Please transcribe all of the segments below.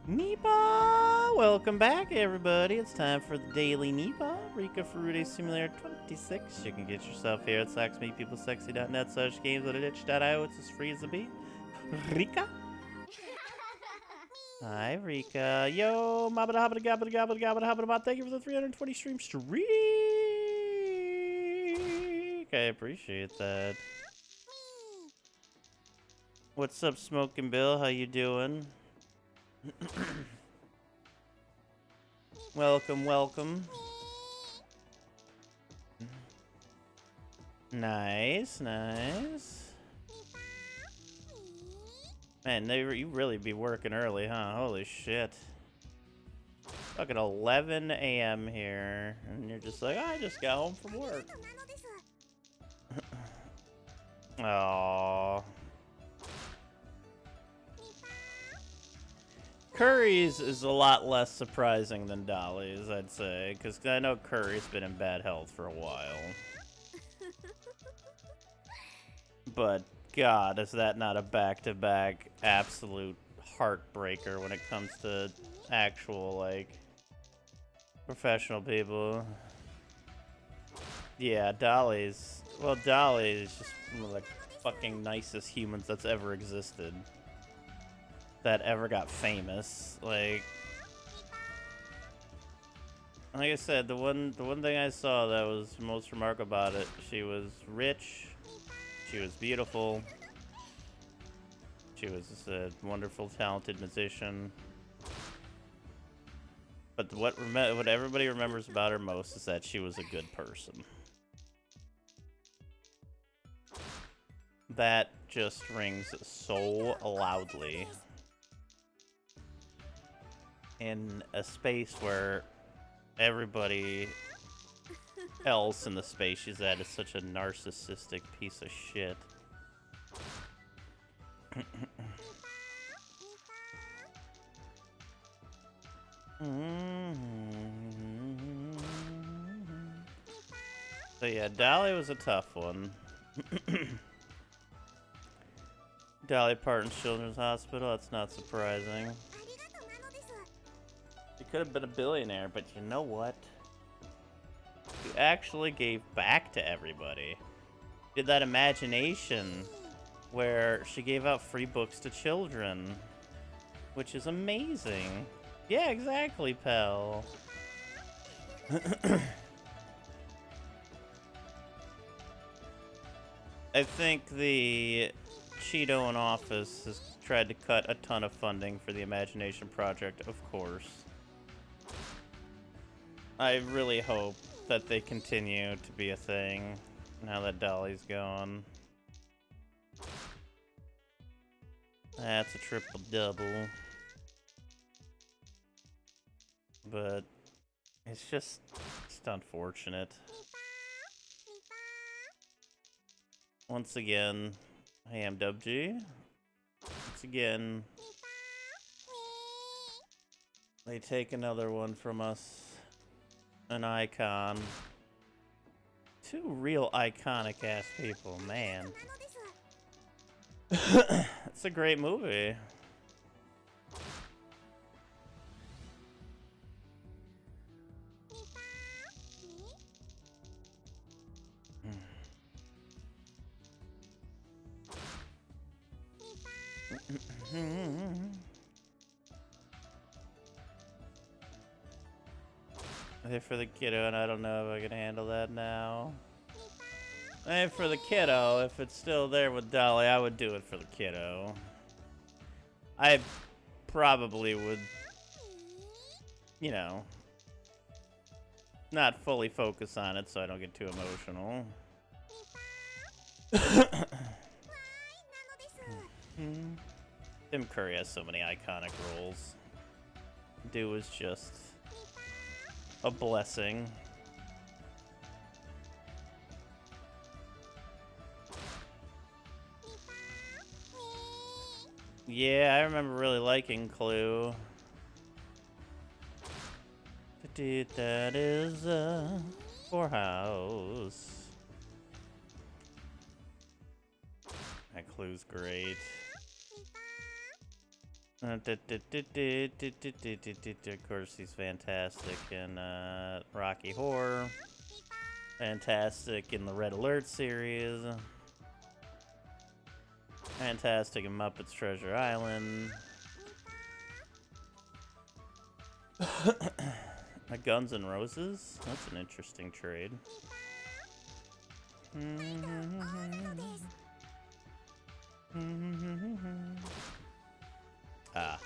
Nipah! Welcome back, everybody. It's time for the Daily Nipah, Rika Fruity Simulator 26. You can get yourself here at saxmeetpeoplesexy.net/games at itch.io. It's as free as a bee. Rika? Hi, Rika. Yo, mabada habada gabada gabada gabada habada bot. Thank you for the 320 stream streak. I appreciate that. What's up, Smoking Bill? How you doing? Welcome, welcome. Nice, nice. Man, you really be working early, huh? Holy shit. Fucking 11 a.m. here, and you're just like, I just got home from work. Aww. Curry's is a lot less surprising than Dolly's, I'd say, because I know Curry's been in bad health for a while. But God, is that not a back-to-back absolute heartbreaker when it comes to actual, like, professional people? Yeah, Dolly's... Well, Dolly is just one of the fucking nicest humans that's ever existed. That ever got famous. Like I said, the one thing I saw that was most remarkable about it, she was rich, she was beautiful, she was just a wonderful, talented musician. But what everybody remembers about her most is that she was a good person. That just rings so loudly in a space where everybody else in the space she's at is such a narcissistic piece of shit. So yeah, Dolly was a tough one. Dolly Parton's Children's Hospital, that's not surprising. She could have been a billionaire, but you know what? She actually gave back to everybody. Did that imagination where she gave out free books to children, which is amazing. Yeah, exactly, pal. I think the Cheeto in office has tried to cut a ton of funding for the Imagination Project, of course. I really hope that they continue to be a thing now that Dolly's gone. That's a triple-double. But it's just unfortunate. Once again, I am WG. Once again, they take another one from us. An icon. Two real iconic ass people, man. It's a great movie. They're for the kiddo, and I don't know if I can handle that now. And for the kiddo, if it's still there with Dolly, I would do it for the kiddo. I probably would, you know, not fully focus on it so I don't get too emotional. Tim Curry has so many iconic roles. Dude is just a blessing. Yeah, I remember really liking Clue. That is a poorhouse. That Clue's great. Of course, he's fantastic in Rocky Horror. Fantastic in the Red Alert series. Fantastic in Muppets Treasure Island. Guns N' Roses? That's an interesting trade. Ah.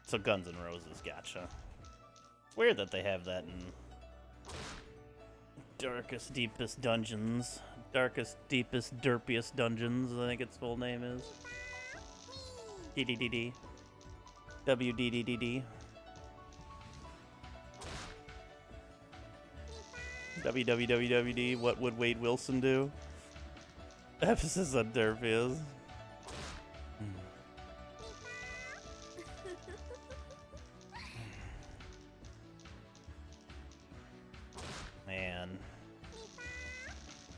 So Guns N' Roses, gotcha. Weird that they have that in Darkest, Deepest Dungeons. Darkest, Deepest, Derpiest Dungeons, I think its full name is. DDDD. WDDDD. WWWWD, what would Wade Wilson do? Emphasis on derpiest. Man.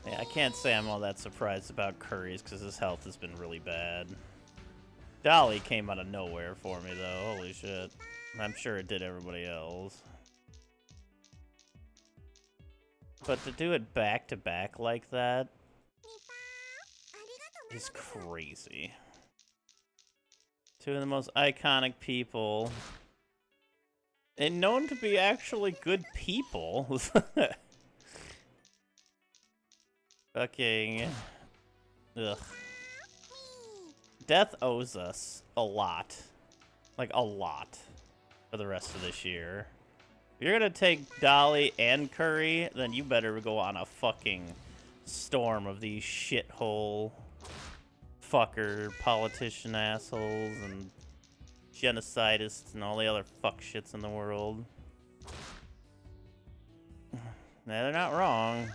Yeah, I can't say I'm all that surprised about Curry's because his health has been really bad. Dolly came out of nowhere for me though, holy shit. I'm sure it did everybody else. But to do it back to back like that is crazy. Two of the most iconic people. And known to be actually good people. Fucking... Ugh. Death owes us a lot. Like, a lot. For the rest of this year. If you're gonna take Dolly and Curry, then you better go on a fucking storm of these shithole fucker politician assholes and genocidists and all the other fuck shits in the world. Now, they're not wrong.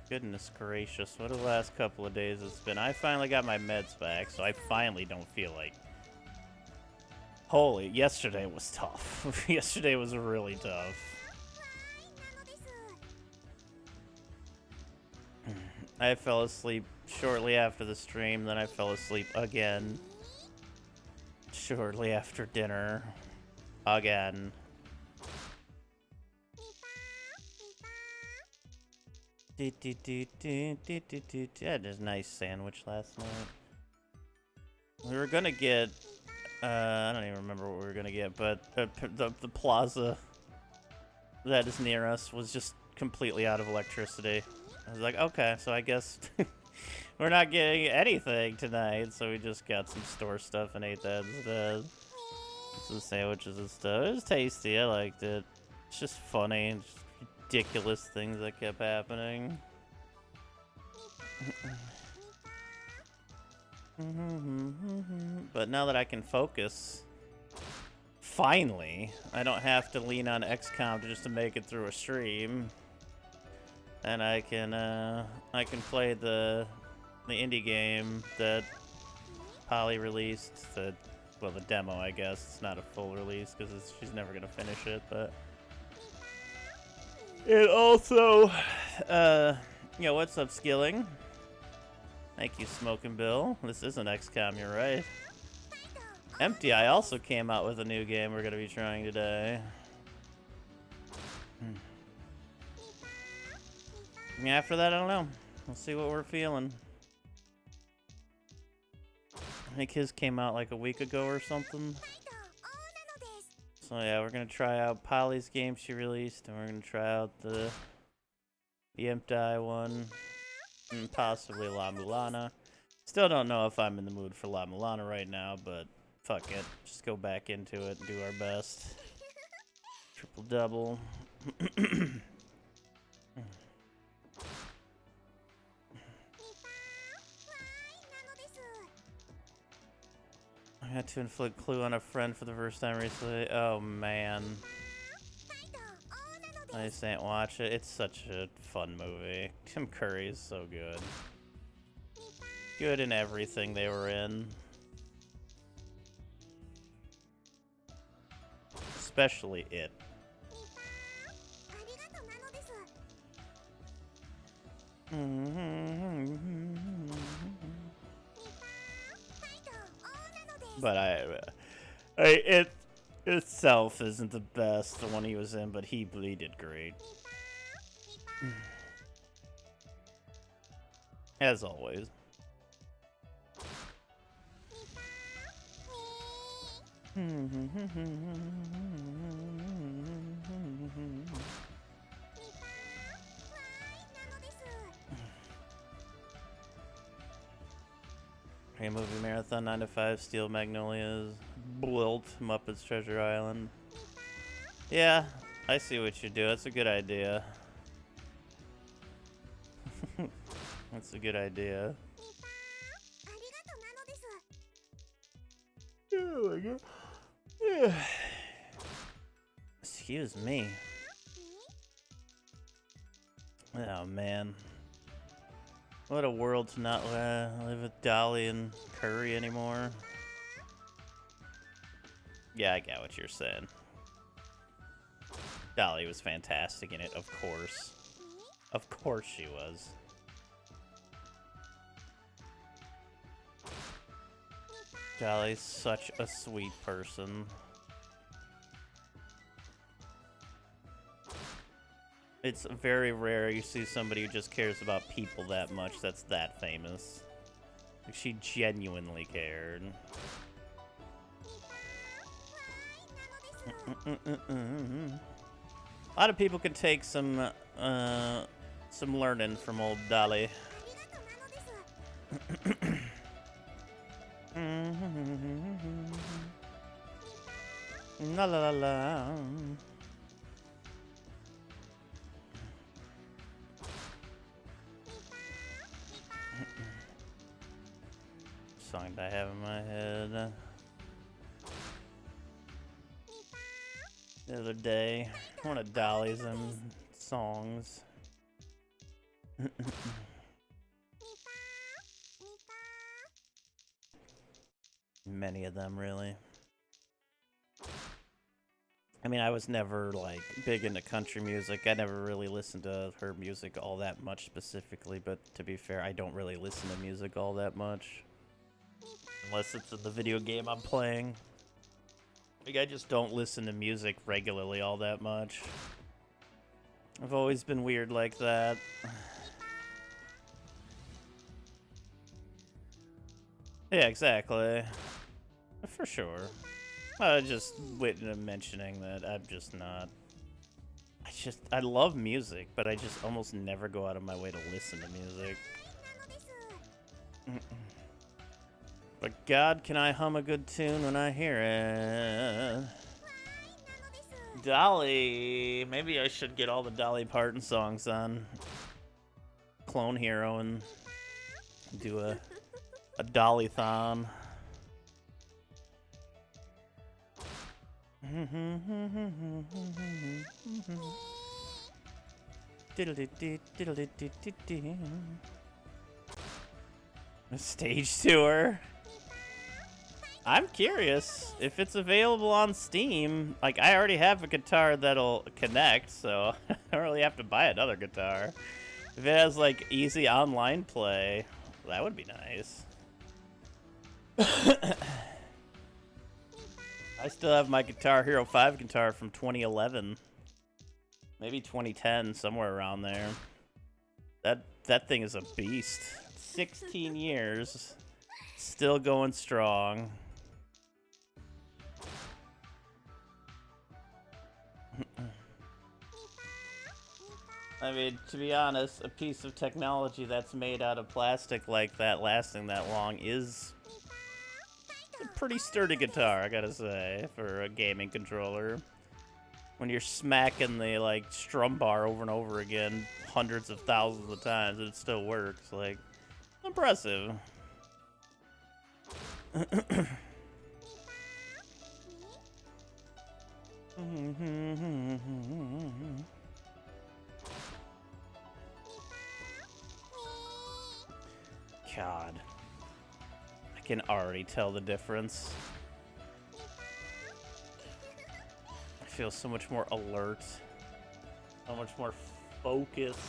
Goodness gracious, what the last couple of days it's been. I finally got my meds back, so I finally don't feel like... Holy, yesterday was tough. Yesterday was really tough. I fell asleep shortly after the stream, then I fell asleep again. Shortly after dinner. Again. I had a nice sandwich last night. We were gonna get... I don't even remember what we were gonna get, but the plaza that is near us was just completely out of electricity. I was like, okay, so I guess we're not getting anything tonight, so we just got some store stuff and ate that instead. Some sandwiches and stuff. It was tasty, I liked it. It's just funny, just ridiculous things that kept happening. But now that I can focus, finally, I don't have to lean on XCOM just to make it through a stream. And I can play the indie game that Polly released. Well, the demo, I guess. It's not a full release because she's never gonna finish it. But it also, what's up, Skilling? Thank you, Smoking Bill. This isn't XCOM, you're right. Empty Eye also came out with a new game we're gonna be trying today. After that, I don't know. We'll see what we're feeling. I think his came out like a week ago or something. So yeah, we're gonna try out Polly's game she released, and we're gonna try out the Empty Eye one. And possibly La Mulana. Still don't know if I'm in the mood for La Mulana right now, but fuck it. Just go back into it and do our best. Triple double. Had to inflict Clue on a friend for the first time recently. Oh man. I just ain't watch it. It's such a fun movie. Tim Curry is so good. Good in everything they were in. Especially it. But it itself isn't the best, the one he was in, but he did great. As always. Hey, movie marathon, 9 to 5, Steel Magnolias, Blilt, Muppets Treasure Island. Yeah, I see what you do. That's a good idea. That's a good idea. Oh my god. Yeah. Excuse me. Oh man. What a world to not live with Dolly and Curry anymore. Yeah, I get what you're saying. Dolly was fantastic in it, of course. Of course she was. Dolly's such a sweet person. It's very rare you see somebody who just cares about people that much that's that famous. Like, she genuinely cared. A lot of people could take some learning from old Dolly. La la la la. Song that I have in my head the other day. One of Dolly's songs. Many of them, really. I mean, I was never, like, big into country music. I never really listened to her music all that much specifically, but to be fair, I don't really listen to music all that much. Unless it's in the video game I'm playing. Like, I just don't listen to music regularly all that much. I've always been weird like that. Yeah, exactly. For sure. I just mentioning that I'm just not. I love music, but I just almost never go out of my way to listen to music. But God, can I hum a good tune when I hear it? Dolly. Maybe I should get all the Dolly Parton songs on Clone Hero and do a Dolly-thon. A stage tour. I'm curious if it's available on Steam. Like, I already have a guitar that'll connect, so I don't really have to buy another guitar. If it has, like, easy online play, that would be nice. I still have my Guitar Hero 5 guitar from 2011. Maybe 2010, somewhere around there. That thing is a beast. 16 years. Still going strong. I mean, to be honest, a piece of technology that's made out of plastic like that lasting that long is a pretty sturdy guitar, I gotta say, for a gaming controller. When you're smacking the, like, strum bar over and over again hundreds of thousands of times, it still works. Like, impressive. God. I can already tell the difference. I feel so much more alert. So much more focused.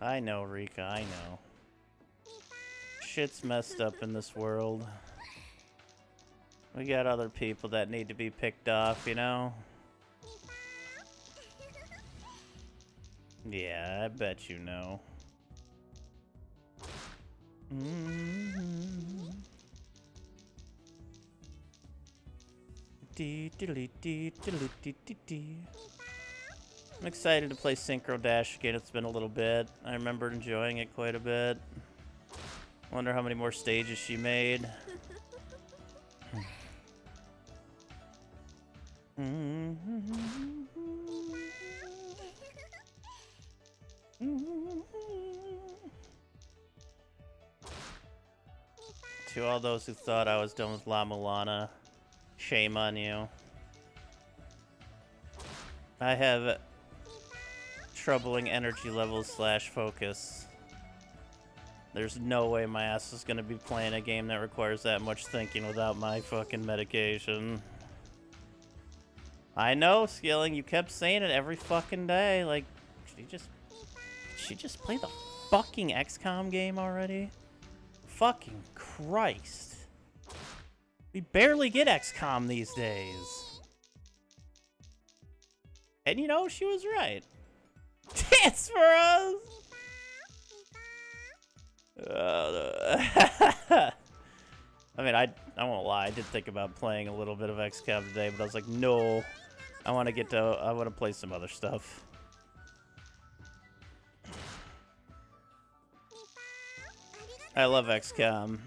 I know, Rika, I know. Shit's messed up in this world. We got other people that need to be picked off, you know? Yeah, I bet you know. I'm excited to play Synchro Dash again. It's been a little bit. I remember enjoying it quite a bit. Wonder how many more stages she made. To all those who thought I was done with La Mulana, shame on you. I have troubling energy levels / focus. There's no way my ass is gonna be playing a game that requires that much thinking without my fucking medication. I know, Skilling, you kept saying it every fucking day. Like, did she just play the fucking XCOM game already? Fucking Christ. We barely get XCOM these days. And you know, she was right. Dance for us! I mean, I won't lie, I did think about playing a little bit of XCOM today, but I was like, no. I want to play some other stuff. I love XCOM.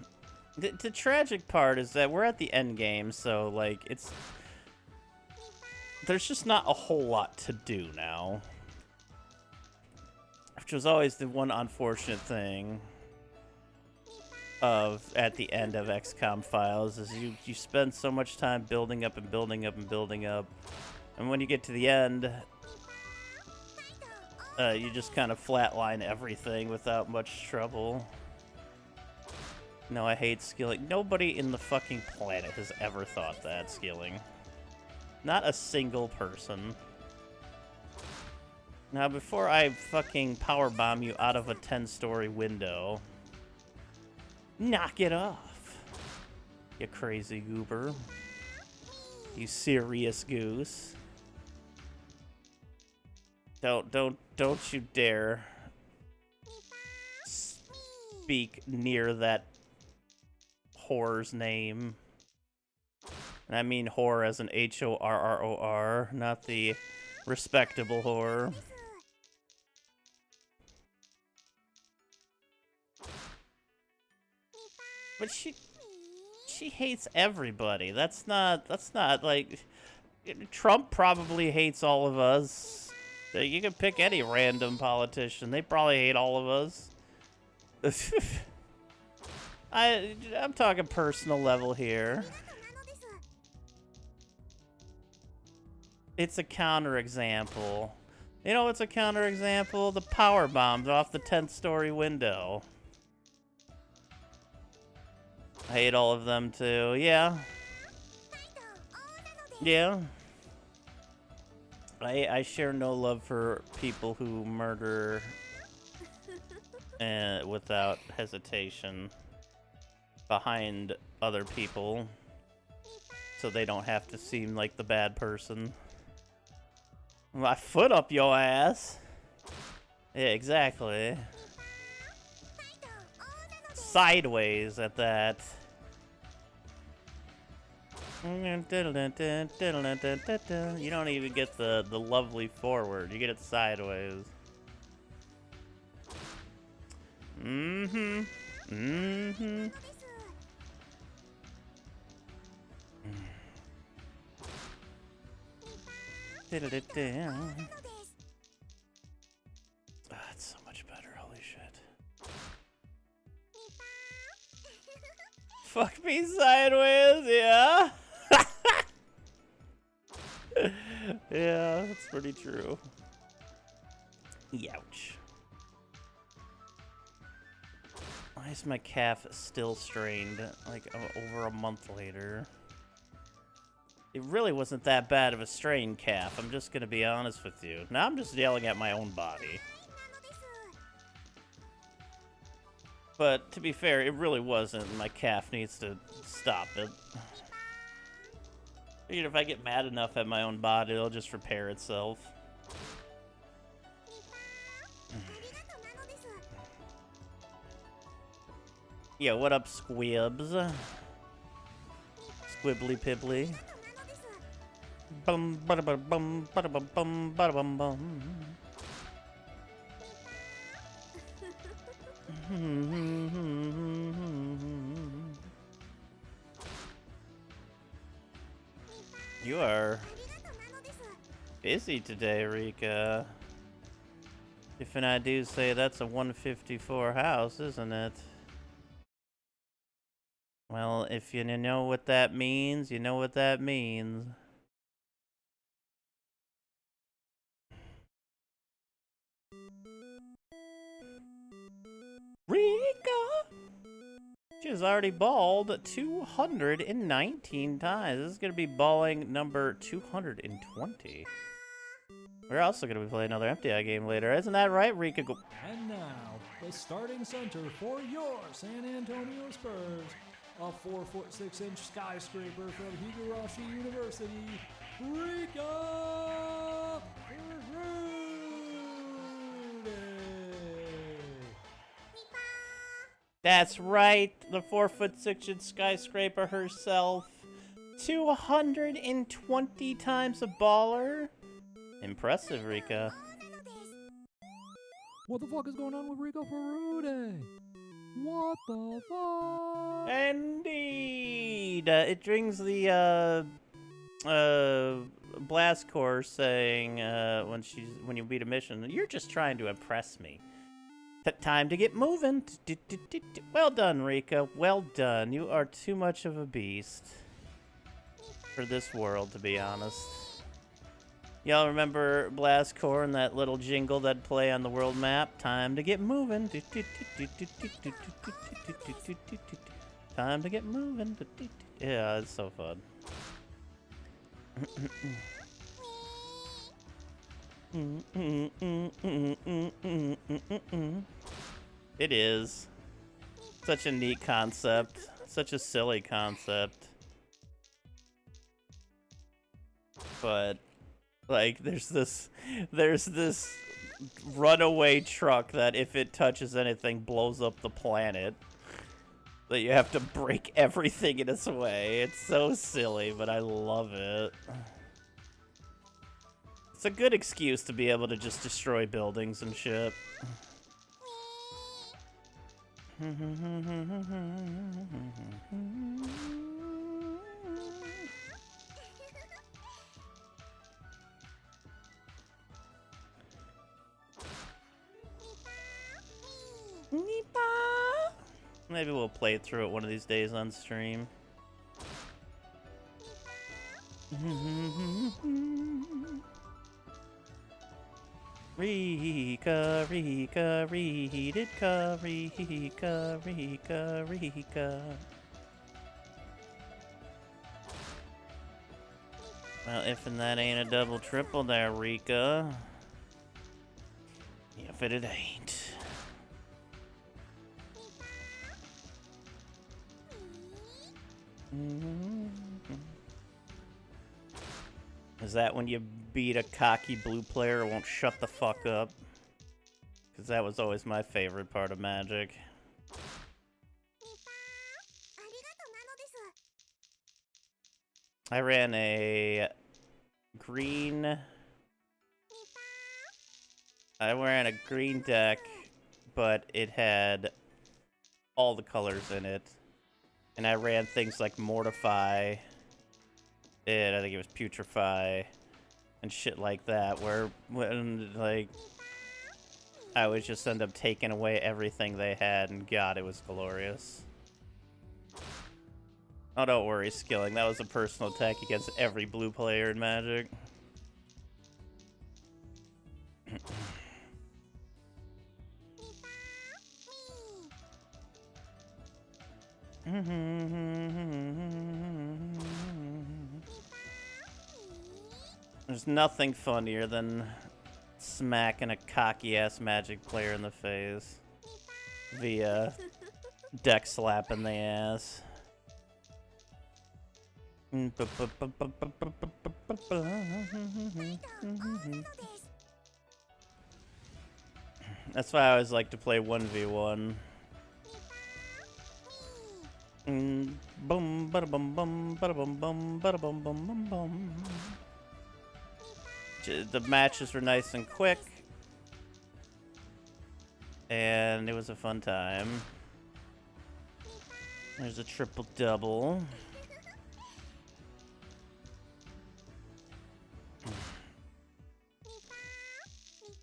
The tragic part is that we're at the end game, so, like, there's just not a whole lot to do now. Which was always the one unfortunate thing at the end of XCOM Files, is you spend so much time building up and building up and building up, and when you get to the end, you just kind of flatline everything without much trouble. No, I hate Skilling. Nobody in the fucking planet has ever thought that, Skilling. Not a single person. Now, before I fucking powerbomb you out of a 10-story window, knock it off, you crazy goober. You serious goose. Don't you dare speak near that whore's name. And I mean whore as an H-O-R-R-O-R, not the respectable whore. But she hates everybody. That's not like, Trump probably hates all of us. You can pick any random politician. They probably hate all of us. I'm talking personal level here. It's a counterexample. You know what's a counterexample? The power bombs off the 10th-story window. I hate all of them too. Yeah. Yeah. I share no love for people who murder without hesitation behind other people, so they don't have to seem like the bad person. My foot up your ass. Yeah, exactly. Sideways at that. You don't even get the lovely forward. You get it sideways. Mm-hmm. Mm-hmm. That's so much better, holy shit. Fuck me sideways, yeah? Yeah, that's pretty true. Youch. Why is my calf still strained, like, over a month later? It really wasn't that bad of a strained calf, I'm just gonna be honest with you. Now I'm just yelling at my own body. But, to be fair, it really wasn't. My calf needs to stop it. If I get mad enough at my own body, it'll just repair itself. Yeah, what up, squibs? Squibbly pibbly. Bum bada bum bada bum bada bum bum. You are busy today, Rika. If and I do say that's a 154 house, isn't it? Well, if you know what that means, you know what that means. Rika! She has already balled 219 times. This is going to be balling number 220. We're also going to be playing another empty eye game later. Isn't that right, Rika? And now, the starting center for your San Antonio Spurs. A 4'6" skyscraper from Higurashi University, Rika That's right, the 4'6" skyscraper herself. 220 times a baller. Impressive, Rika. What the fuck is going on with Rika Furude? What the fuck? Indeed. It rings the blast core saying when you beat a mission, you're just trying to impress me. Time to get moving. Well done, Rika. Well done. You are too much of a beast for this world, to be honest. Y'all remember Blast Core and that little jingle that'd play on the world map? Time to get moving. Time to get moving. Yeah, it's so fun. It is. Such a neat concept. Such a silly concept. But, like, there's this runaway truck that if it touches anything blows up the planet. That you have to break everything in its way. It's so silly, but I love it. It's a good excuse to be able to just destroy buildings and shit. Nipah! Maybe we'll play through it one of these days on stream. Rika, Rika, read it, Rika, Rika, Rika. Well, if and that ain't a double triple there, Rika. If it ain't. Is that when you beat a cocky blue player who won't shut the fuck up? Because that was always my favorite part of Magic. I ran a green... I ran a green deck but it had all the colors in it. And I ran things like Mortify, and I think it was Putrefy, and shit like that, where when, like, I would just end up taking away everything they had, and God, it was glorious. Oh, don't worry, Skilling. That was a personal attack against every blue player in Magic. There's nothing funnier than smacking a cocky-ass Magic player in the face via deck slap in the ass. That's why I always like to play 1v1. Boom, bada bum bum, bada bum bum, bada bum bum bum bum. The matches were nice and quick, and it was a fun time. There's a triple double.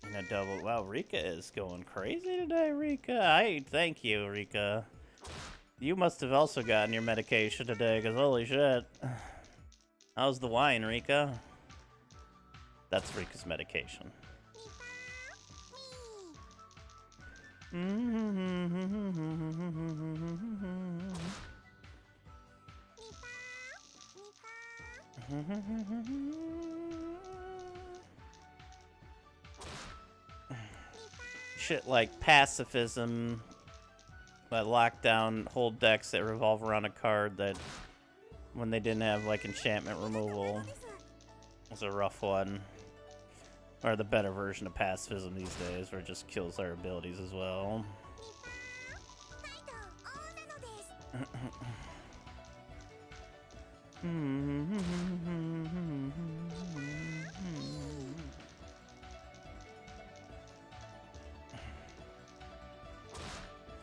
And a double. Wow, Rika is going crazy today, Rika. Thank you, Rika. You must have also gotten your medication today, because holy shit. How's the wine, Rika? That's Rika's medication. Shit like pacifism, that lockdown hold decks that revolve around a card that, when they didn't have like enchantment removal, was a rough one. Or the better version of pacifism these days, where it just kills our abilities as well.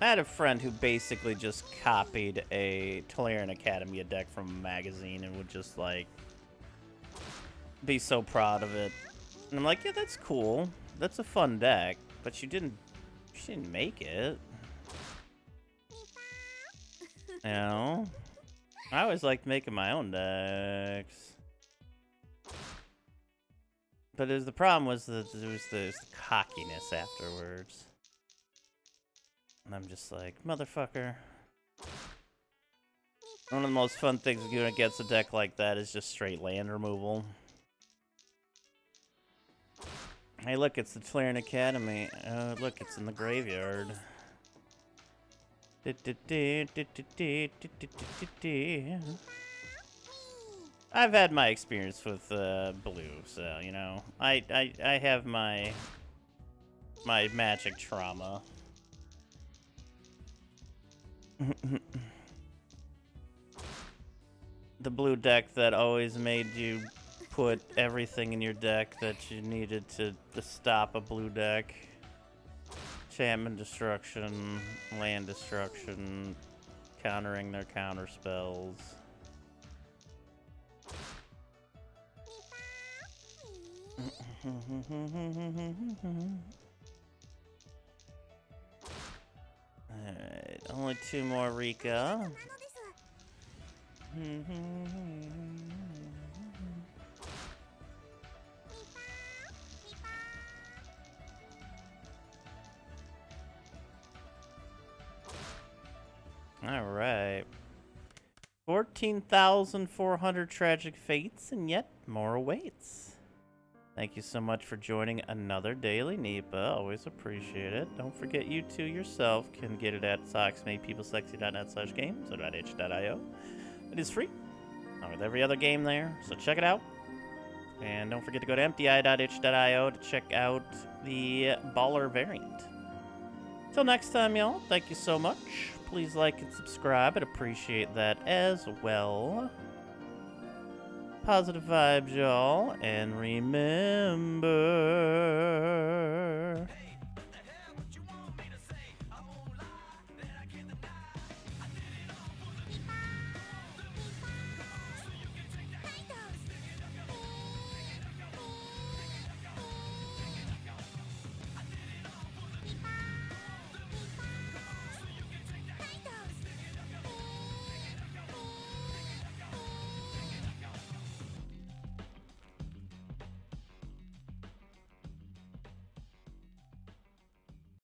I had a friend who basically just copied a Tolarian Academia deck from a magazine and would just, like, be so proud of it. And I'm like, yeah, that's cool. That's a fun deck, but she didn't make it. You know? I always liked making my own decks. But the problem was that there was the cockiness afterwards. And I'm just like, motherfucker. One of the most fun things doing against a deck like that is just straight land removal. Hey, look, it's the Tolarian Academy. Look, it's in the graveyard. I've had my experience with blue, so you know, I have my Magic trauma. The blue deck that always made you put everything in your deck that you needed to stop a blue deck. Enchantment destruction, land destruction, countering their counter spells. Alright, only two more, Rika. Alright. 14,400 tragic fates, and yet more awaits. Thank you so much for joining another Daily Nipah. Always appreciate it. Don't forget you too yourself can get it at socksmadepeoplesexy.net/games or .itch.io. It is free, along with every other game there, so check it out. And don't forget to go to empty.itch.io to check out the Baller variant. Till next time, y'all, thank you so much. Please like and subscribe. I'd appreciate that as well. Positive vibes, y'all. And remember...